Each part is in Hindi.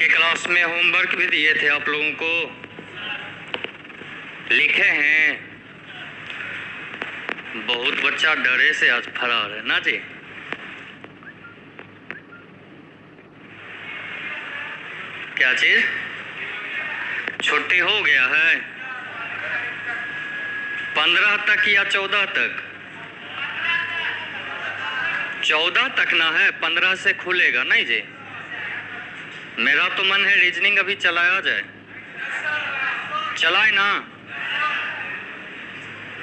के क्लास में होमवर्क भी दिए थे आप लोगों को, लिखे हैं। बहुत बच्चा डरे से आज फरार है ना जी। क्या चीज छुट्टी हो गया है? 15 तक या 14 तक? 14 तक ना है, 15 से खुलेगा नहीं जी। मेरा तो मन है रीजनिंग अभी चलाया जाए। चलाए ना?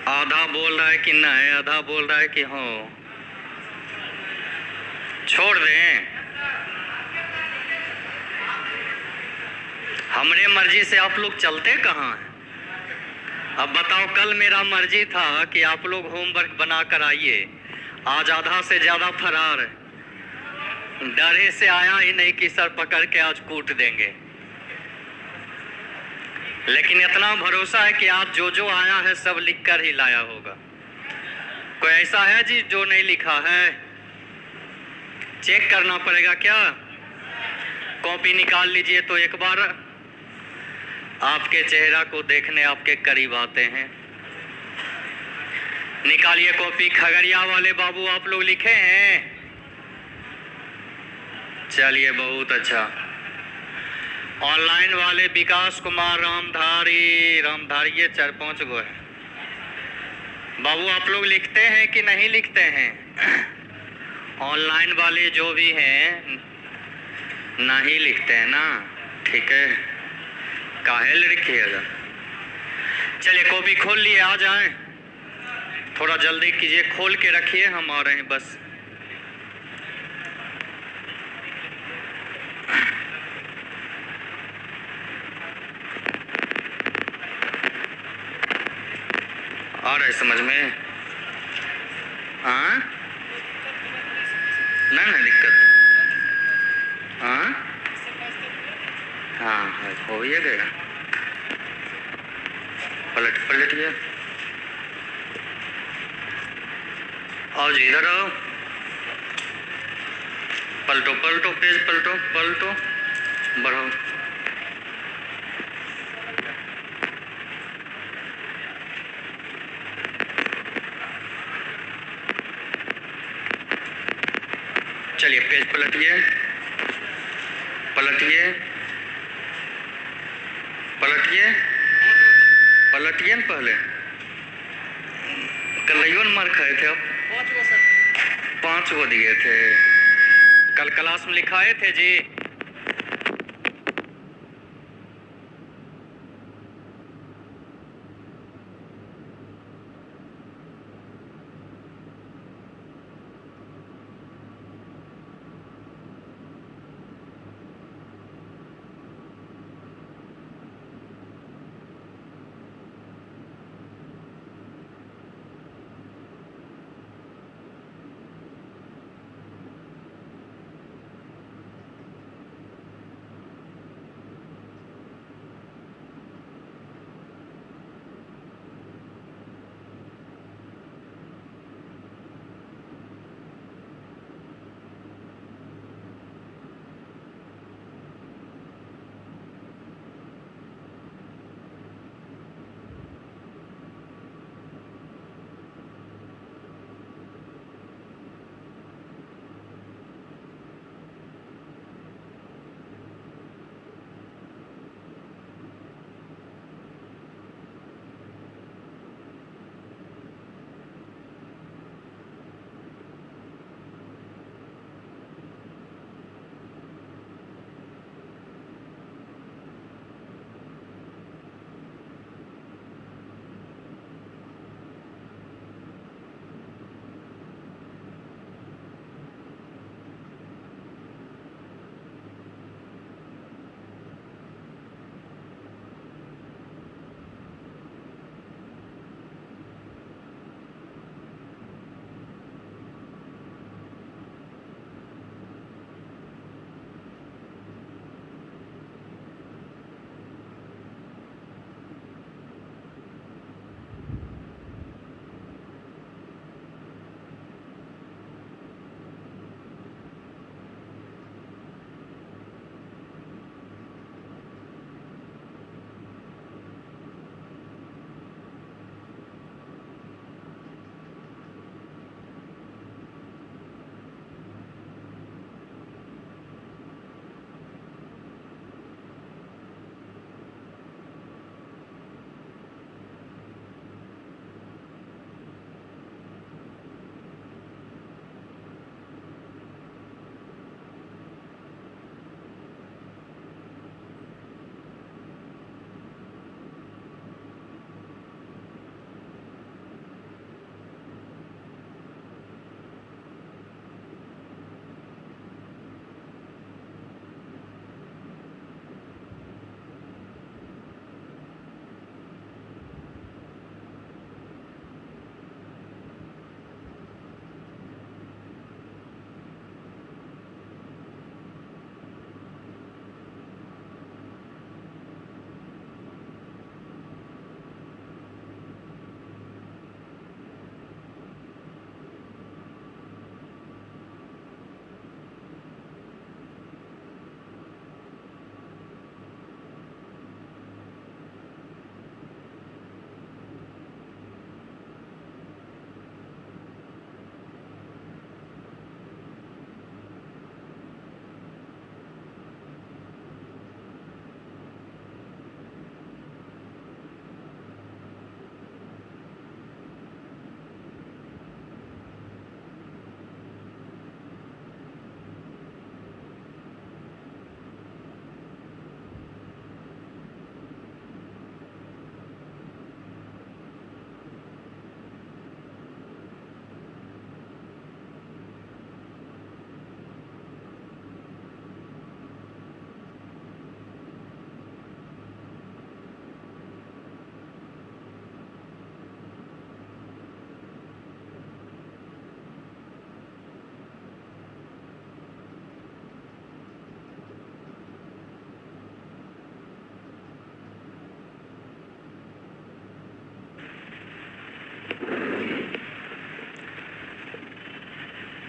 आधा बोल रहा है कि नहीं, आधा बोल रहा है कि हो। छोड़ दें? हमरे मर्जी से आप लोग चलते कहाँ हैं? अब बताओ, कल मेरा मर्जी था कि आप लोग होमवर्क बना कर आइए, आज आधा से ज्यादा फरार है। डरे से आया ही नहीं कि सर पकड़ के आज कूट देंगे। लेकिन इतना भरोसा है कि आज जो जो आया है सब लिख कर ही लाया होगा। कोई ऐसा है जी जो नहीं लिखा है? चेक करना पड़ेगा क्या? कॉपी निकाल लीजिए तो एक बार आपके चेहरा को देखने आपके करीब आते हैं। निकालिए कॉपी। खगड़िया वाले बाबू आप लोग लिखे हैं? चलिए बहुत अच्छा। ऑनलाइन वाले विकास कुमार रामधारी ये 4-5 गो है। बाबू आप लोग लिखते हैं कि नहीं लिखते हैं? ऑनलाइन वाले जो भी हैं नहीं लिखते हैं ना? ठीक है, काहे लिखिएगा। चलिए कॉपी खोल लिए, आ जाएं। थोड़ा जल्दी कीजिए, खोल के रखिए, हम आ रहे हैं बस। आ रहा है समझ में? हाँ ना दिक्कत। हाँ हाँ हो ही गया। पलट गया। आओ जी, इधर आओ। पलटो पेज, पलटो बढ़ाओ। चलिए पेज पलटिए न पहले। कल मार खाए थे आप? 5 गो दिए थे। कल क्लास में लिखाए थे जी।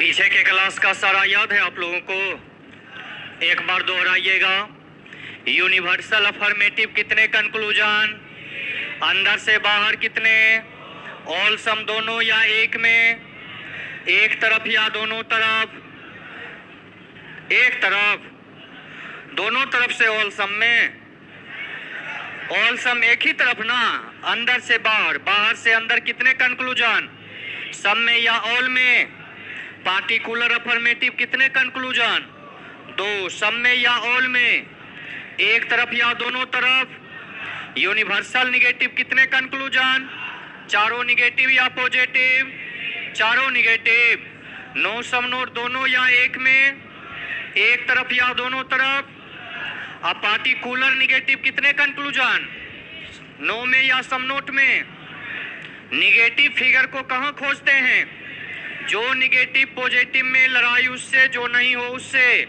पीछे के क्लास का सारा याद है आप लोगों को? एक बार दोहराइएगा। यूनिवर्सल अफर्मेटिव कितने कंक्लूजन? अंदर से बाहर कितने? ऑल सम दोनों या एक में? एक तरफ या दोनों तरफ? एक तरफ। दोनों तरफ से ऑल सम में? ऑल सम एक ही तरफ ना, अंदर से बाहर, बाहर से अंदर कितने कंक्लूजन? सम में या ऑल में? पार्टिकुलर अफर्मेटिव कितने कंक्लूजन? 2। सम में या ऑल में? एक तरफ या दोनों तरफ? यूनिवर्सल निगेटिव कितने कंक्लूजन? चारों निगेटिव या पॉजिटिव? चारों निगेटिव। नो सम नोट दोनों या एक में? एक तरफ या दोनों तरफ? अब पार्टिकुलर निगेटिव कितने कंक्लूजन? नो में या सम नोट में? निगेटिव फिगर को कहाँ खोजते हैं? जो निगेटिव पॉजिटिव में लड़ाई उससे, जो नहीं हो उससे।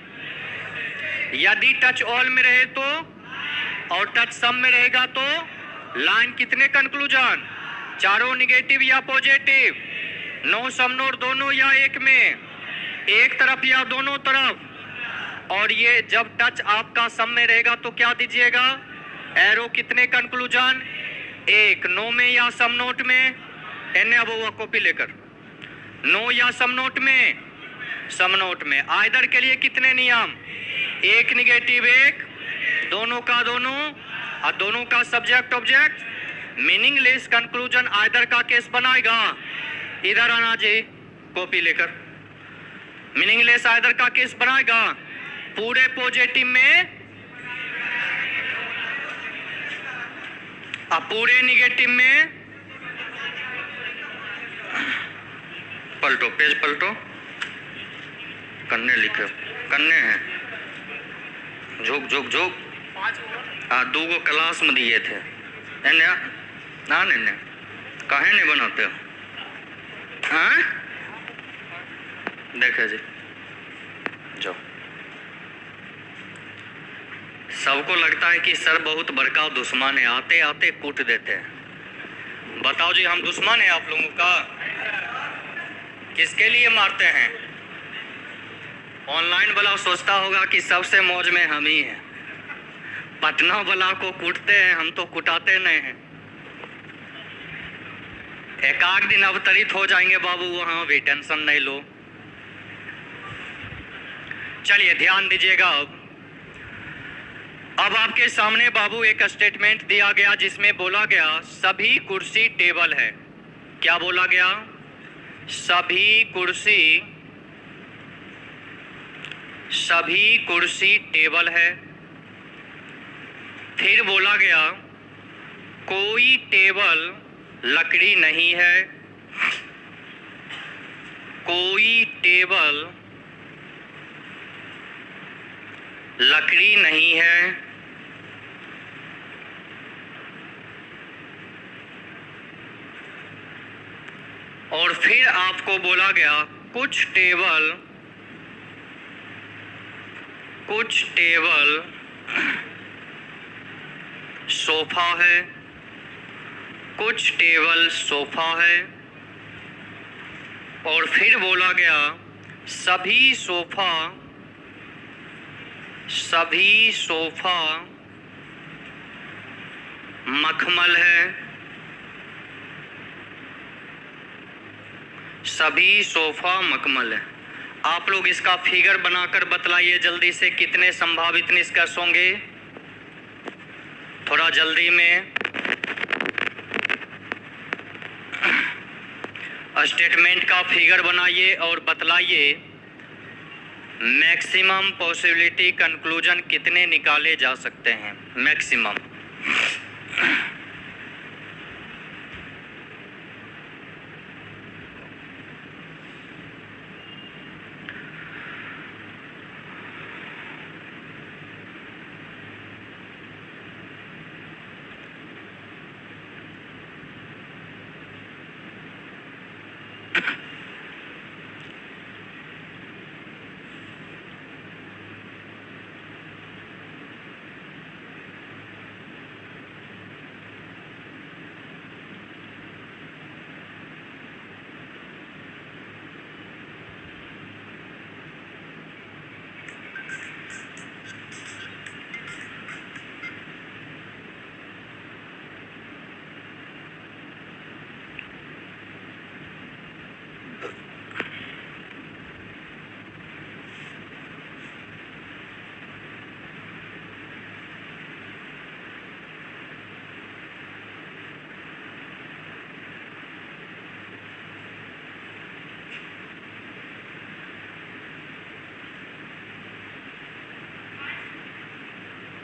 यदि टच ऑल में रहे तो और टच सम में रहेगा तो लाइन कितने कंक्लूजन? चारों निगेटिव या पॉजिटिव? नो सम नोट दोनों या एक में? एक तरफ या दोनों तरफ? और ये जब टच आपका सम में रहेगा तो क्या दीजिएगा? एरो कितने कंक्लूजन? एक। नो में या सम नोट में? एने अब वो कॉपी लेकर। नो या सम नोट में? सम नोट में। आइदर के लिए कितने नियम? एक निगेटिव एक, दोनों का दोनों, और दोनों का subject object. Meaningless conclusion either का केस बनाएगा। इधर आना जी, कॉपी लेकर। मीनिंगलेस आइदर का केस बनाएगा। पूरे पॉजिटिव में और पूरे निगेटिव में। पलटो, पेज पलटो। कन्ने लिखे, कन्ने हैं। झुक झुक झुक। दो गो क्लास में दिए थे। ना ने काहे नहीं बनाते हो? हाँ देखे जी, जाओ। सबको लगता है कि सर बहुत बड़का दुश्मन है, आते आते कूट देते हैं। बताओ जी, हम दुश्मन है आप लोगों का? किसके लिए मारते हैं? ऑनलाइन वाला सोचता होगा कि सबसे मौज में हम ही हैं। पटना वाला को कूटते हैं, हम तो कुटाते नहीं हैं। एक आध दिन अवतरित हो जाएंगे बाबू, वहां भी टेंशन नहीं लो। चलिए ध्यान दीजिएगा। अब आपके सामने बाबू एक स्टेटमेंट दिया गया जिसमें बोला गया सभी कुर्सी टेबल है। क्या बोला गया? सभी कुर्सी टेबल है। फिर बोला गया कोई टेबल लकड़ी नहीं है। कोई टेबल लकड़ी नहीं है। और फिर आपको बोला गया कुछ टेबल सोफा है। कुछ टेबल सोफा है। और फिर बोला गया सभी सोफा मखमल है। सभी सोफा मखमल है। आप लोग इसका फिगर बनाकर बतलाइए जल्दी से, कितने संभावित निष्कर्ष होंगे? थोड़ा जल्दी में। स्टेटमेंट का फिगर बनाइए और बतलाइए मैक्सिमम पॉसिबिलिटी कंक्लूजन कितने निकाले जा सकते हैं? मैक्सिमम।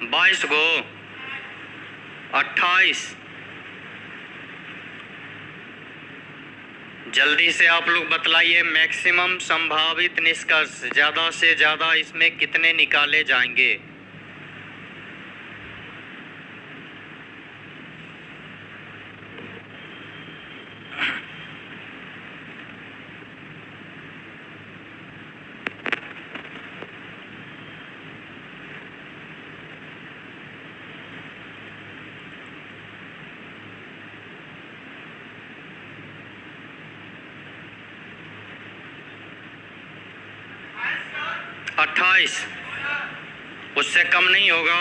22 गो, 28। जल्दी से आप लोग बतलाइए मैक्सिमम संभावित निष्कर्ष, ज़्यादा से ज़्यादा इसमें कितने निकाले जाएंगे? उससे कम नहीं होगा,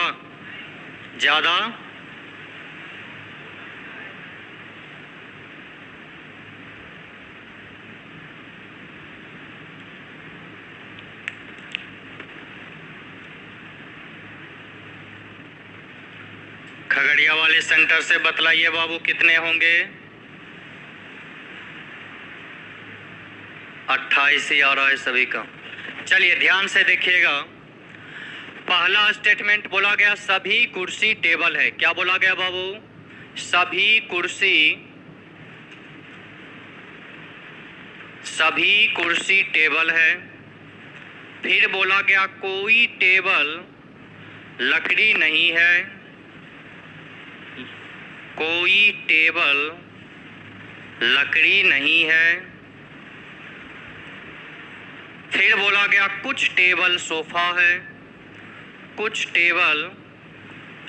ज़्यादा? खगड़िया वाले सेंटर से बतलाइए बाबू कितने होंगे? 28 ही आ रहा है सभी का। चलिए ध्यान से देखिएगा, पहला स्टेटमेंट बोला गया सभी कुर्सी टेबल है। क्या बोला गया बाबू? सभी कुर्सी टेबल है। फिर बोला गया कोई टेबल लकड़ी नहीं है, कोई टेबल लकड़ी नहीं है। फिर बोला गया कुछ टेबल सोफा है, कुछ टेबल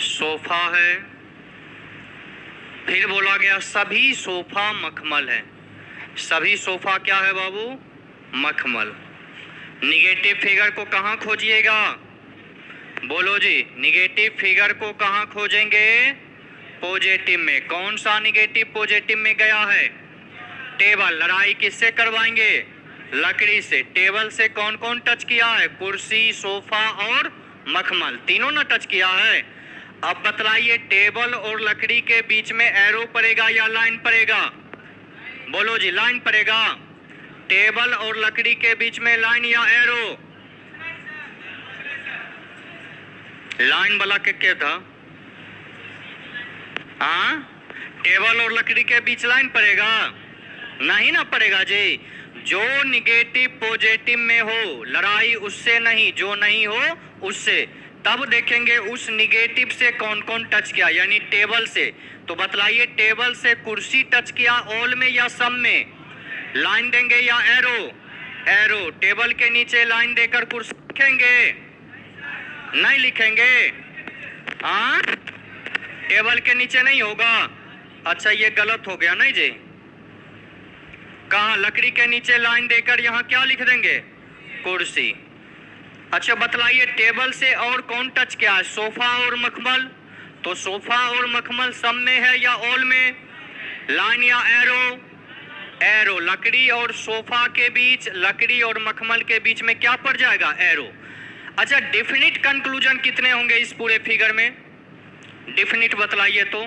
सोफा है। फिर बोला गया सभी सोफा मखमल है। सभी सोफा क्या है बाबू? मखमल। निगेटिव फिगर को कहाँ खोजिएगा? बोलो जी, निगेटिव फिगर को कहाँ खोजेंगे? पॉजिटिव में। कौन सा निगेटिव पॉजिटिव में गया है? टेबल। लड़ाई किससे करवाएंगे? लकड़ी से। टेबल से कौन कौन टच किया है? कुर्सी, सोफा और मखमल, तीनों ने टच किया है। अब बतलाइए टेबल और लकड़ी के बीच में एरो पड़ेगा या लाइन पड़ेगा? बोलो जी, लाइन पड़ेगा। टेबल और लकड़ी के बीच में लाइन या एरो? लाइन वाला क्या था? हाँ, टेबल और लकड़ी के बीच लाइन पड़ेगा? नहीं ना पड़ेगा जी। जो निगेटिव पॉजिटिव में हो, लड़ाई उससे नहीं, जो नहीं हो उससे। तब देखेंगे उस निगेटिव से कौन कौन टच किया, यानी टेबल से। तो बतलाइए टेबल से कुर्सी टच किया ऑल में या सब में? लाइन देंगे या एरो? एरो। टेबल के नीचे लाइन देकर कुर्सी लिखेंगे? नहीं लिखेंगे। हाँ, टेबल के नीचे नहीं होगा। अच्छा, ये गलत हो गया नहीं जी। कहाँ? लकड़ी के नीचे लाइन देकर यहाँ क्या लिख देंगे? कुर्सी। अच्छा बतलाइए टेबल से और कौन टच किया है? सोफा और मखमल। तो सोफा और मखमल सब में है या ऑल में? लाइन या एरो? एरो। लकड़ी और सोफा के बीच, लकड़ी और मखमल के बीच में क्या पड़ जाएगा? एरो। अच्छा, डेफिनिट कंक्लूजन कितने होंगे इस पूरे फिगर में? डेफिनिट बतलाइए तो।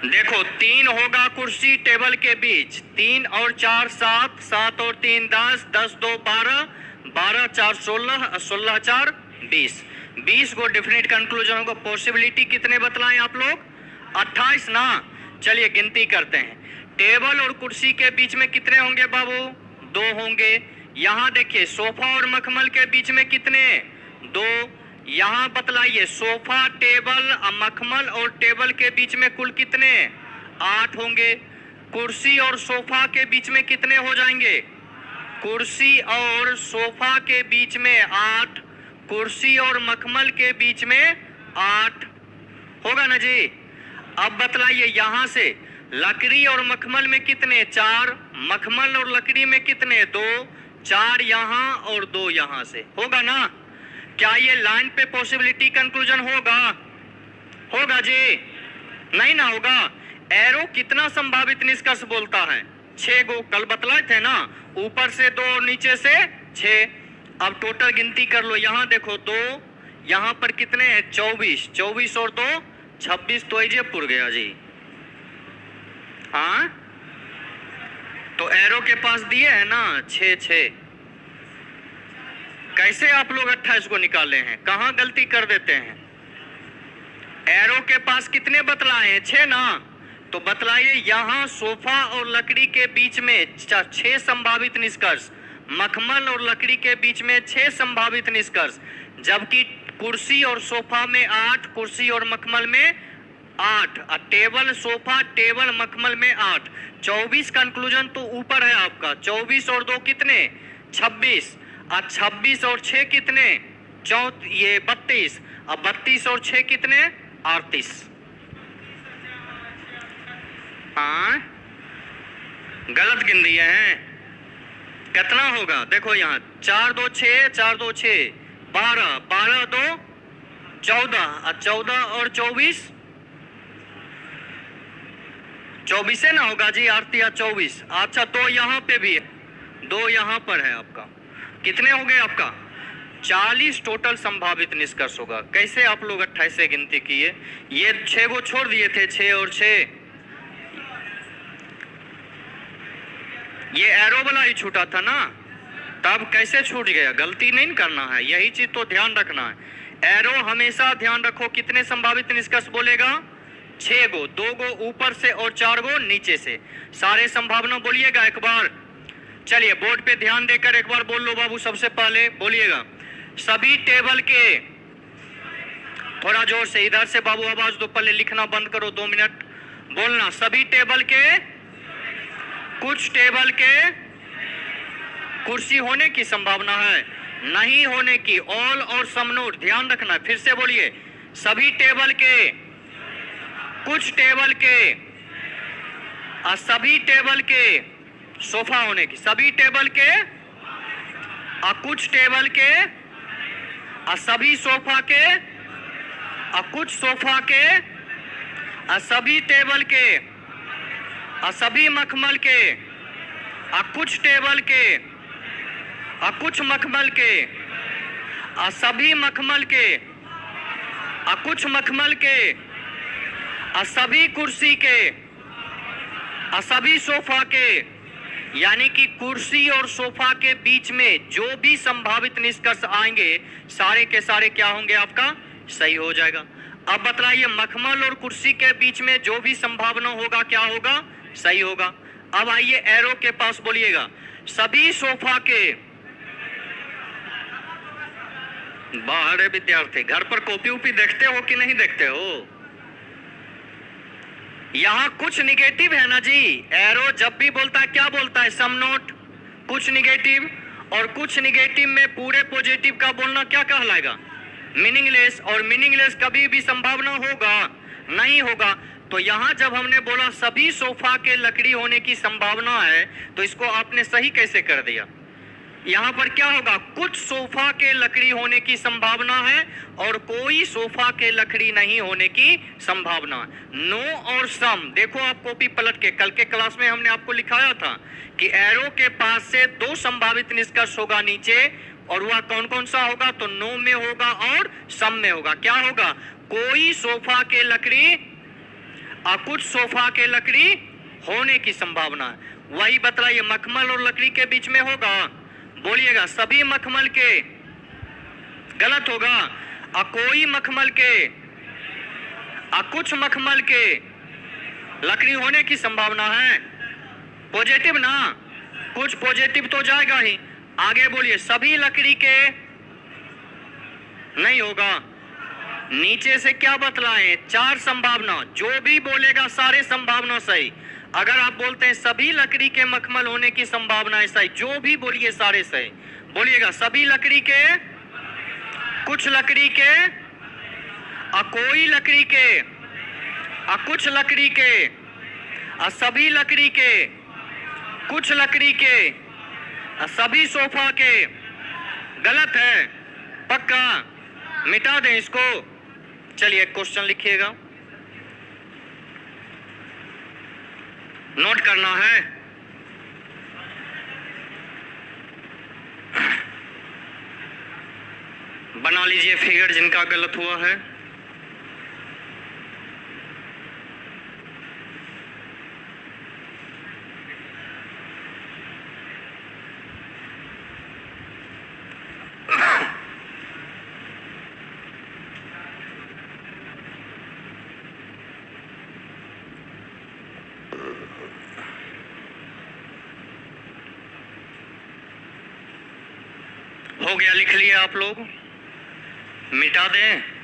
देखो 3 होगा कुर्सी टेबल के बीच, 3 और 4 7, 7 और 3 10, 10 2 12, 12 4 16, 16 4 20, 20 को डेफिनेट कंक्लूजन होगा। पॉसिबिलिटी कितने बतलाएं आप लोग? 28 ना। चलिए गिनती करते हैं। टेबल और कुर्सी के बीच में कितने होंगे बाबू? 2 होंगे। यहाँ देखिए सोफा और मखमल के बीच में कितने? 2। यहाँ बतलाइए सोफा, टेबल, मखमल और टेबल के बीच में कुल कितने? 8 होंगे। कुर्सी और सोफा के बीच में कितने हो जाएंगे? कुर्सी और सोफा के बीच में 8, कुर्सी और मखमल के बीच में 8 होगा ना जी। अब बतलाइए यहाँ से लकड़ी और मखमल में कितने? 4, मखमल और लकड़ी में कितने? 2, 4 यहाँ और 2 यहाँ से, होगा ना। क्या ये लाइन पे पॉसिबिलिटी कंक्लूजन होगा? होगा जी? नहीं ना होगा। एरो कितना संभावित निष्कर्ष बोलता है? 6 गो कल बतलाए थे ना, ऊपर से 2 और नीचे से 6। अब टोटल गिनती कर लो। यहाँ देखो 2, यहाँ पर कितने हैं? 24, 24 और 2 26, तो ये पुर गया जी। हाँ, तो एरो के पास दिए है ना 6 6। कैसे आप लोग 28 को निकाले हैं? कहाँ गलती कर देते हैं? एरो के पास कितने बतलाए हैं? 6 ना। तो बतलाइए, यहाँ सोफा और लकड़ी के बीच में 6 संभावित निष्कर्ष, मखमल और लकड़ी के बीच में 6 संभावित निष्कर्ष, जबकि कुर्सी और सोफा में 8, कुर्सी और मखमल में 8, टेबल सोफा टेबल मखमल में 8, 24 कंक्लूजन तो ऊपर है आपका। 24 और 2 कितने? 26। अब 26 और 6 कितने? 32। अब 32 और 6 कितने? 38। हाँ, गलत गिन दिए हैं। कितना होगा? देखो यहाँ 4 2 6, 4 2 6, 12, 12 2 14, 14 और 24, 24 है ना होगा जी, 8 या 24। अच्छा, 2 यहाँ पे भी है, 2 यहाँ पर है आपका। कितने हो गए आपका? 40 टोटल संभावित निष्कर्ष होगा। कैसे आप लोग 28 से गिनती किए? ये 6 को छोड़ दिए थे, 6 और 6, ये एरो वाला ही छूटा था ना, तब कैसे छूट गया? गलती नहीं करना है, यही चीज तो ध्यान रखना है। एरो हमेशा ध्यान रखो कितने संभावित निष्कर्ष बोलेगा? 6 गो, 2 गो ऊपर से और 4 गो नीचे से। सारे संभावना बोलिएगा एक बार। चलिए बोर्ड पे ध्यान देकर एक बार बोल लो बाबू, सबसे पहले बोलिएगा सभी टेबल के, थोड़ा जोर से, इधर से बाबू आवाज दो, पहले लिखना बंद करो, 2 मिनट बोलना। सभी टेबल के, कुछ टेबल के कुर्सी होने की संभावना है, नहीं होने की। ऑल और सम नोट ध्यान रखना। फिर से बोलिए, सभी टेबल के, कुछ टेबल के, सभी टेबल के सोफा होने की, सभी टेबल के, कुछ टेबल के, सभी सोफा के, कुछ सोफा के, सभी टेबल के, सभी मखमल के, कुछ टेबल के, कुछ मखमल के, सभी मखमल के, कुछ मखमल के, सभी कुर्सी के, सभी सोफा के। यानी कि कुर्सी और सोफा के बीच में जो भी संभावित निष्कर्ष आएंगे सारे के सारे क्या होंगे? आपका सही हो जाएगा। अब बताइए, मखमल और कुर्सी के बीच में जो भी संभावना होगा क्या होगा? सही होगा। अब आइए एरो के पास बोलिएगा, सभी सोफा के, बाहर विद्यार्थी घर पर कॉपी उपी देखते हो कि नहीं देखते हो? यहाँ कुछ निगेटिव है ना जी। एरो जब भी बोलता है क्या बोलता है? सम नोट, कुछ निगेटिव, और कुछ निगेटिव में पूरे पॉजिटिव का बोलना क्या कहलाएगा? मीनिंगलेस। और मीनिंगलेस कभी भी संभावना होगा? नहीं होगा। तो यहाँ जब हमने बोला सभी सोफा के लकड़ी होने की संभावना है, तो इसको आपने सही कैसे कर दिया? यहाँ पर क्या होगा? कुछ सोफा के लकड़ी होने की संभावना है और कोई सोफा के लकड़ी नहीं होने की संभावना है। नो और सम, देखो आप कॉपी पलट के, कल के क्लास में हमने आपको लिखाया था कि एरो के पास से 2 संभावित निष्कर्ष होगा नीचे, और वह कौन कौन सा होगा? तो नो में होगा और सम में होगा। क्या होगा? कोई सोफा के लकड़ी, कुछ सोफा के लकड़ी होने की संभावना है। वही बतलाइए, मखमल और लकड़ी के बीच में होगा? बोलिएगा सभी मखमल के, गलत होगा। कोई मखमल के, कुछ मखमल के लकड़ी होने की संभावना है। पॉजिटिव ना, कुछ पॉजिटिव तो जाएगा ही। आगे बोलिए, सभी लकड़ी के नहीं होगा। नीचे से क्या बतलाएं? 4 संभावना, जो भी बोलेगा सारे संभावना सही। अगर आप बोलते हैं सभी लकड़ी के मखमल होने की संभावना है सही, जो भी बोलिए सारे सही। बोलिएगा सभी लकड़ी के, कुछ लकड़ी के, कोई लकड़ी के, कुछ लकड़ी के, सभी लकड़ी के, कुछ लकड़ी के, सभी सोफा के। गलत है, पक्का मिटा दें इसको। चलिए क्वेश्चन लिखिएगा, नोट करना है। बना लीजिए फिगर जिनका गलत हुआ है। हो गया, लिख लिए आप लोग, मिटा दें।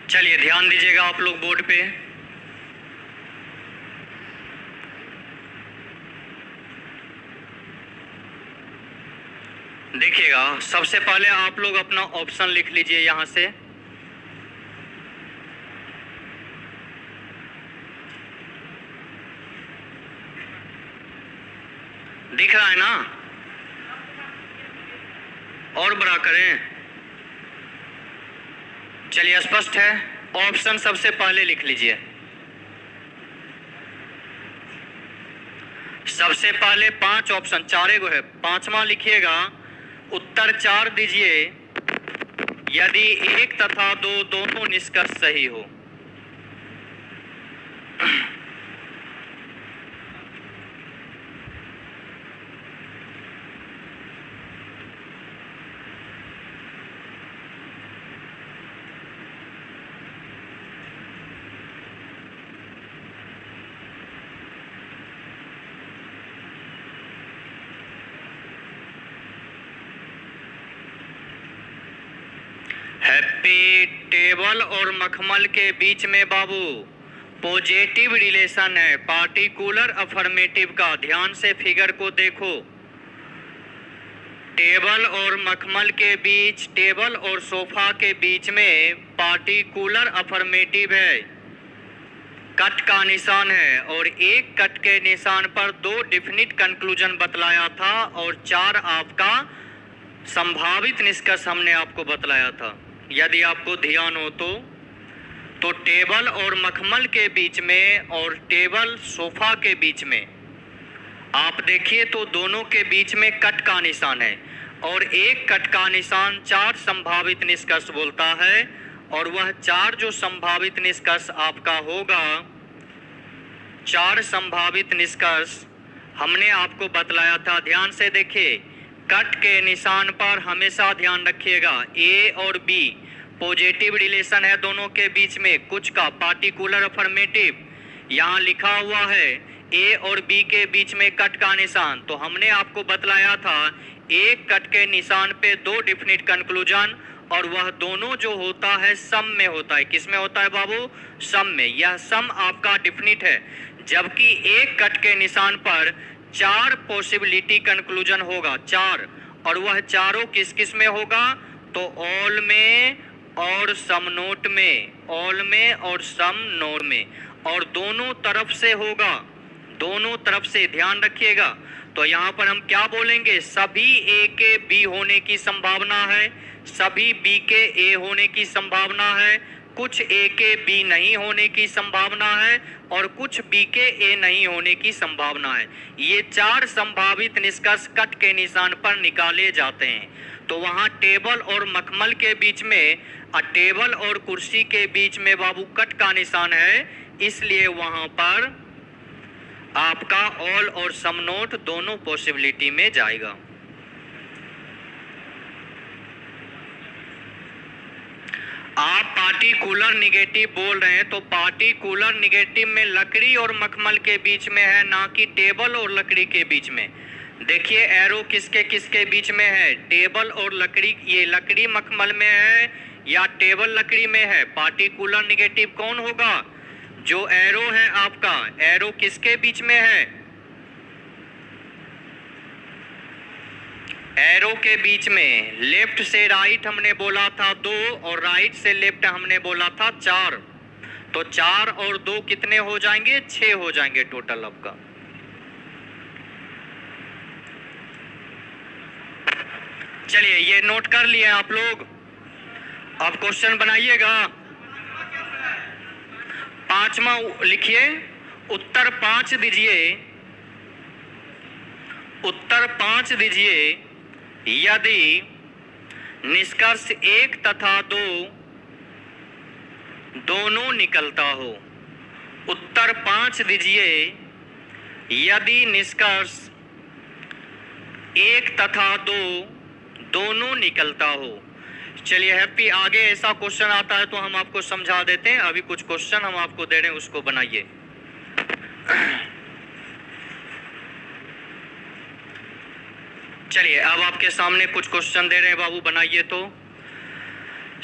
चलिए ध्यान दीजिएगा आप लोग बोर्ड पे। देखिएगा, सबसे पहले आप लोग अपना ऑप्शन लिख लीजिए यहां से। दिख रहा है ना? और बड़ा करें? चलिए, स्पष्ट है। ऑप्शन सबसे पहले लिख लीजिए। सबसे पहले 5 ऑप्शन, 4 गो है, 5वां लिखिएगा। उत्तर 4 दीजिए यदि 1 तथा 2 दोनों निष्कर्ष सही हो। हैप्पी, टेबल और मखमल के बीच में बाबू पॉजिटिव रिलेशन है, पार्टिकुलर अफर्मेटिव का। ध्यान से फिगर को देखो। टेबल और मखमल के बीच, टेबल और सोफा के बीच में पार्टिकुलर अफर्मेटिव है, कट का निशान है, और एक कट के निशान पर 2 डिफिनिट कंक्लूजन बतलाया था और 4 आपका संभावित निष्कर्ष हमने आपको बतलाया था। यदि आपको ध्यान हो तो टेबल और मखमल के बीच में और टेबल सोफा के बीच में आप देखिए तो दोनों के बीच में कट का निशान है, और एक कट का निशान 4 संभावित निष्कर्ष बोलता है, और वह 4 जो संभावित निष्कर्ष आपका होगा, 4 संभावित निष्कर्ष हमने आपको बतलाया था। ध्यान से देखिए, कट के निशान पर हमेशा ध्यान रखिएगा। ए और बी पॉजिटिव रिलेशन है दोनों के बीच में, कुछ का पार्टिकुलर अफर्मेटिव यहाँ लिखा हुआ है। ए और बी के बीच में कट का निशान, तो हमने आपको बतलाया था एक कट के निशान पे 2 डिफिनिट कंक्लूजन, और वह दोनों जो होता है सम में होता है। किस में होता है बाबू? सम में। यह सम आपका डिफिनिट है, जबकि एक कट के निशान पर 4 पॉसिबिलिटी कंक्लूजन होगा, 4, और वह चारों किस किस में होगा? तो ऑल में और सम नोट में, ऑल में और सम नोट में, और दोनों तरफ से होगा, दोनों तरफ से। ध्यान रखिएगा। तो यहाँ पर हम क्या बोलेंगे? सभी ए के बी होने की संभावना है, सभी बी के ए होने की संभावना है, कुछ ए के बी नहीं होने की संभावना है और कुछ बी के ए नहीं होने की संभावना है। ये 4 संभावित निष्कर्ष कट के निशान पर निकाले जाते हैं। तो वहां टेबल और मखमल के बीच में, टेबल और कुर्सी के बीच में बाबू कट का निशान है, इसलिए वहां पर आपका ऑल और सम नोट दोनों पॉसिबिलिटी में जाएगा। आप पार्टिकुलर निगेटिव बोल रहे हैं, तो पार्टिकुलर निगेटिव में लकड़ी और मखमल के बीच में है, ना कि टेबल और लकड़ी के बीच में। देखिए एरो किसके किसके बीच में है, टेबल और लकड़ी। ये लकड़ी मखमल में है या टेबल लकड़ी में है। पार्टिकुलर निगेटिव कौन होगा, जो एरो है आपका, एरो किसके बीच में है, एरो के बीच में। लेफ्ट से राइट हमने बोला था 2 और राइट से लेफ्ट हमने बोला था 4। तो 4 और 2 कितने हो जाएंगे, 6 हो जाएंगे टोटल आपका। चलिए ये नोट कर लिए आप लोग। अब क्वेश्चन बनाइएगा। 5वां लिखिए, उत्तर 5 दीजिए, उत्तर 5 दीजिए। यदि निष्कर्ष 1 तथा 2 दोनों निकलता हो, उत्तर 5 दीजिए। यदि निष्कर्ष 1 तथा 2 दोनों निकलता हो। चलिए हैप्पी, आगे ऐसा क्वेश्चन आता है तो हम आपको समझा देते हैं। अभी कुछ क्वेश्चन हम आपको दे रहे हैं, उसको बनाइए। चलिए अब आपके सामने कुछ क्वेश्चन दे रहे हैं बाबू, बनाइए। तो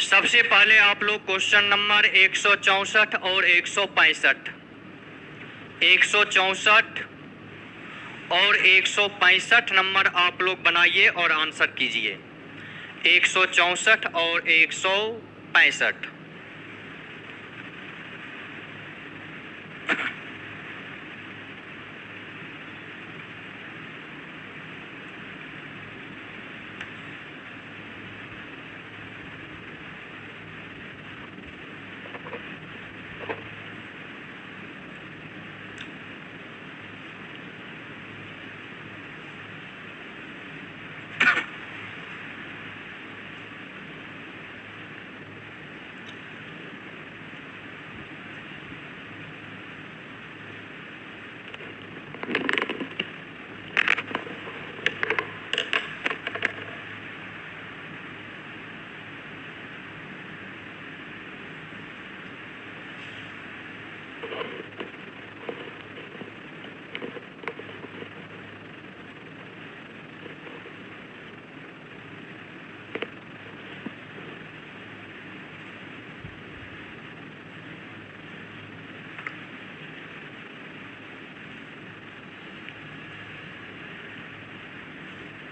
सबसे पहले आप लोग क्वेश्चन नंबर 164 और 165, 164 और 165 नंबर आप लोग बनाइए और आंसर कीजिए। 164 और 165।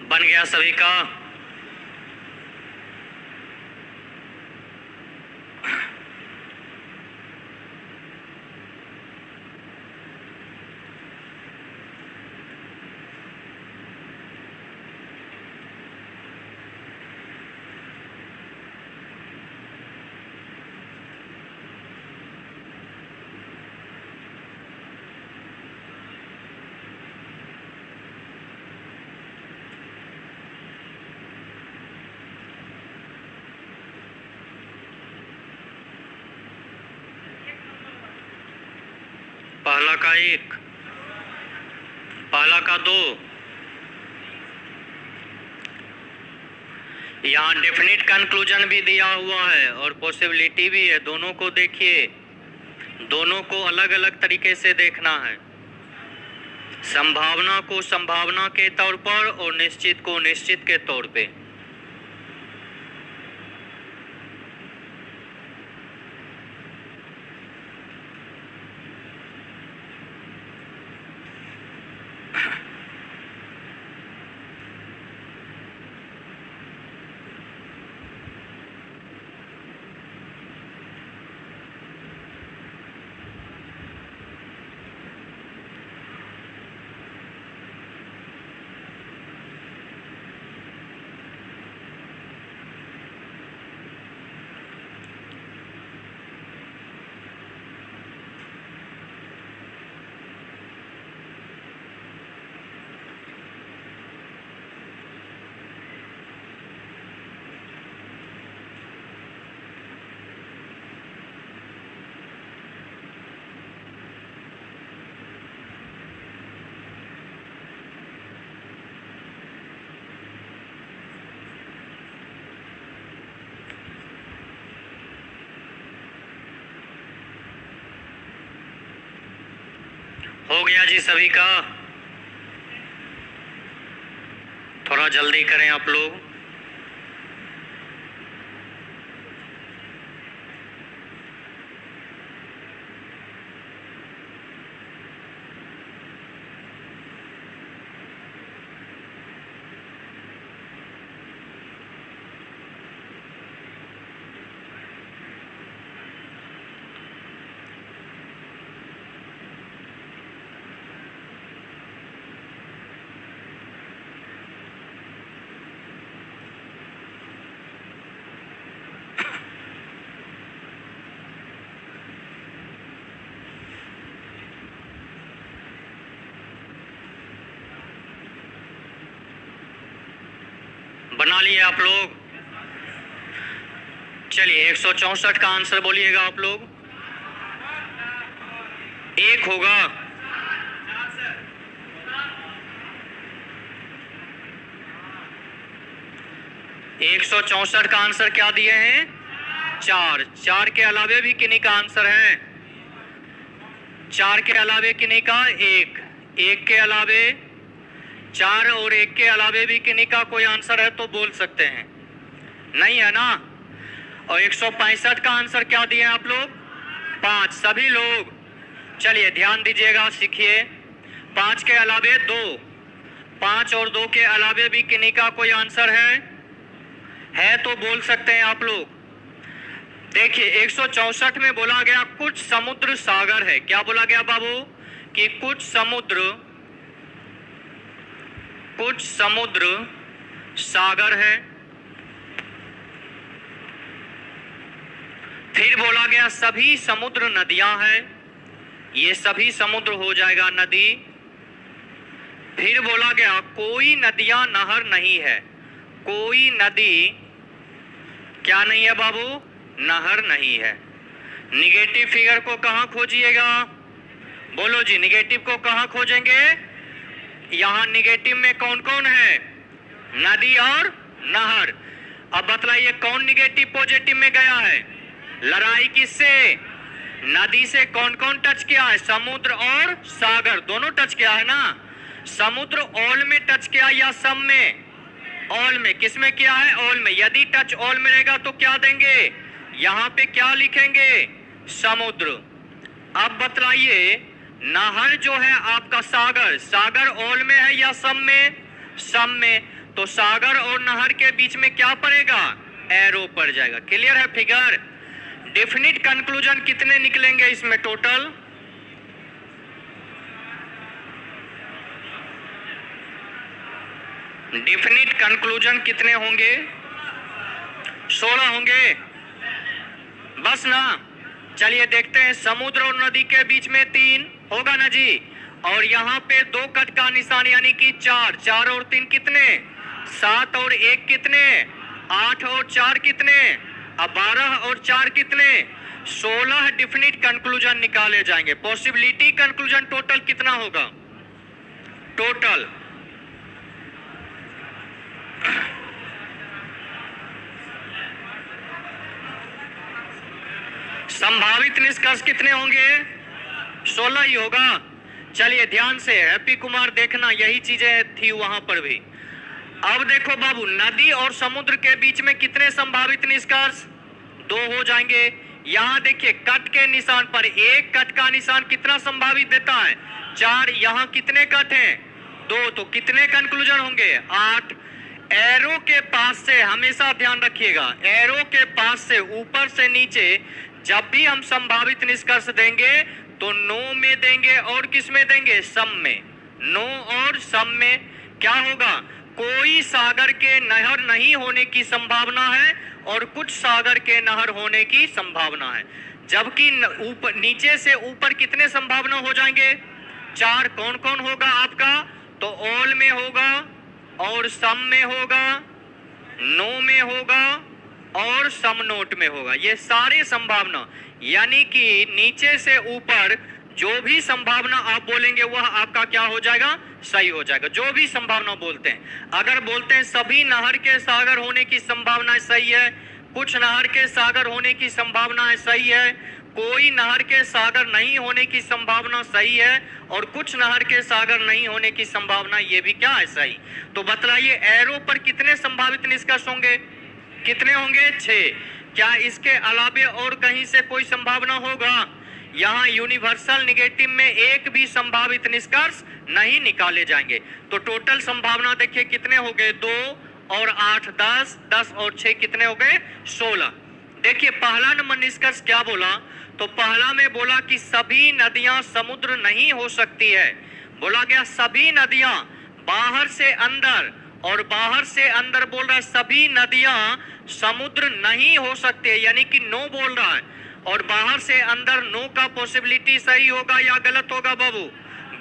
बन गया सभी का? पहला का 1, पहला का 2। यहाँ डेफिनेट कंक्लूजन भी दिया हुआ है और पॉसिबिलिटी भी है। दोनों को देखिए, दोनों को अलग अलग तरीके से देखना है। संभावना को संभावना के तौर पर और निश्चित को निश्चित के तौर पे। हो गया जी सभी का? थोड़ा जल्दी करें आप लोग। बना लिए आप लोग? चलिए 164 का आंसर बोलिएगा आप लोग। एक होगा। एक 164 का आंसर क्या दिए हैं? 4। 4 के अलावे भी किन्हीं का आंसर है? 4 के अलावे किन्हीं का? 1। 1 के अलावे 4 और 1 के अलावे भी किन्हीं का कोई आंसर है तो बोल सकते हैं, नहीं है ना? और 165 का आंसर क्या दिए आप लोग? 5 सभी लोग। चलिए ध्यान दीजिएगा, सीखिए। 5 के अलावे 2, 5 और 2 के अलावे भी किन्हीं का कोई आंसर है तो बोल सकते हैं आप लोग। देखिए 164 में बोला गया कुछ समुद्र सागर है। क्या बोला गया बाबू? कि कुछ समुद्र सागर है। फिर बोला गया सभी समुद्र नदियां हैं। ये सभी समुद्र हो जाएगा नदी। फिर बोला गया कोई नदियां नहर नहीं है। कोई नदी क्या नहीं है बाबू? नहर नहीं है। निगेटिव फिगर को कहां खोजिएगा? बोलो जी, निगेटिव को कहां खोजेंगे? यहां निगेटिव में कौन कौन है? नदी और नहर। अब बतलाइए कौन निगेटिव पॉजिटिव में गया है? लड़ाई किससे? नदी से कौन कौन टच किया है? समुद्र और सागर दोनों टच किया है ना? समुद्र ऑल में टच किया या सम में? ऑल में। किस में किया है? ऑल में। यदि टच ऑल में रहेगा तो क्या देंगे? यहां पे क्या लिखेंगे? समुद्र। अब बतलाइए नहर जो है आपका सागर, सागर ऑल में है या सम में? सम में। तो सागर और नहर के बीच में क्या पड़ेगा? एरो पड़ जाएगा। क्लियर है फिगर? डेफिनिट कंक्लूजन कितने निकलेंगे इसमें टोटल? डेफिनिट कंक्लूजन कितने होंगे? 16 होंगे बस ना? चलिए देखते हैं। समुद्र और नदी के बीच में 3 होगा ना जी? और यहाँ पे 2 कट का निशान यानी कि 4। 4 और 3 कितने? 7 और 1 कितने? 8 और 4 कितने? अब 12 और 4 कितने? 16 डेफिनिट कंक्लूजन निकाले जाएंगे। पॉसिबिलिटी कंक्लूजन टोटल कितना होगा? टोटल संभावित निष्कर्ष कितने होंगे? 16 ही होगा। चलिए ध्यान से, हैप्पी कुमार देखना, यही चीजें थी वहां पर भी। अब देखो बाबू, नदी और समुद्र के बीच में कितने संभावित निष्कर्ष? 2 हो जाएंगे। यहाँ देखिए कट के निशान पर 1 कट का निशान कितना संभावित देता है? 4। यहाँ कितने कट हैं? 2। तो कितने कंक्लूजन होंगे? 8। एरो के पास से हमेशा ध्यान रखिएगा, एरो के पास से ऊपर से नीचे जब भी हम संभावित निष्कर्ष देंगे तो नो में देंगे और किस में देंगे? सम में। नो और सम में क्या होगा? कोई सागर के नहर नहीं होने की संभावना है और कुछ सागर के नहर होने की संभावना है। जबकि ऊपर नीचे से ऊपर कितने संभावना हो जाएंगे? 4। कौन कौन होगा आपका? तो ऑल में होगा और सम में होगा, नो में होगा और सम नोट में होगा। ये सारे संभावना यानी कि नीचे से ऊपर जो भी संभावना आप बोलेंगे वह आपका क्या हो जाएगा? सही हो जाएगा। जो भी संभावना बोलते हैं, अगर बोलते हैं सभी नहर के सागर होने की संभावना सही है, कुछ नहर के सागर होने की संभावना सही है, कोई नहर के सागर नहीं होने की संभावना सही है और कुछ नहर के सागर नहीं होने की संभावना ये भी क्या है सही। तो बतलाइए एरो पर कितने संभावित निष्कर्ष होंगे, कितने होंगे 6। क्या इसके अलावे और कहीं से कोई संभावना होगा? यहाँ यूनिवर्सल नेगेटिव में एक भी संभावित निष्कर्ष नहीं निकाले जाएंगे। तो टोटल संभावना देखिए कितने हो गए, 2 और 8 10, 10 और 6 कितने हो गए 16। देखिए पहला नंबर निष्कर्ष क्या बोला, तो पहला में बोला कि सभी नदियां समुद्र नहीं हो सकती है। बोला गया सभी नदियां बाहर से अंदर और बाहर से अंदर बोल रहा है सभी नदियां समुद्र नहीं हो सकती है, यानी कि नो बोल रहा है। और बाहर से अंदर नो का पॉसिबिलिटी सही होगा या गलत होगा बाबू?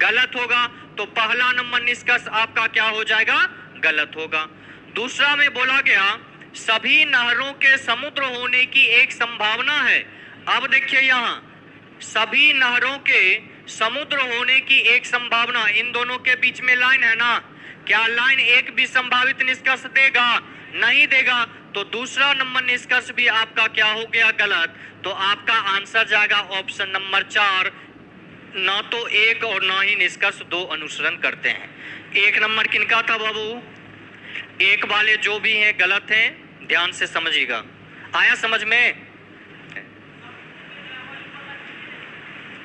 गलत होगा। तो पहला नंबर निष्कर्ष आपका क्या हो जाएगा, गलत होगा। दूसरा में बोला गया सभी नहरों के समुद्र होने की एक संभावना है। अब देखिए यहाँ सभी नहरों के समुद्र होने की एक संभावना, इन दोनों के बीच में लाइन है ना, क्या लाइन एक भी संभावित निष्कर्ष देगा? नहीं देगा। तो दूसरा नंबर निष्कर्ष भी आपका क्या हो गया, गलत। तो आपका आंसर जाएगा ऑप्शन नंबर 4, ना तो एक और ना ही निष्कर्ष 2 अनुसरण करते हैं। 1 नंबर किनका था बाबू? 1 वाले जो भी हैं गलत हैं, ध्यान से समझिएगा। आया समझ में?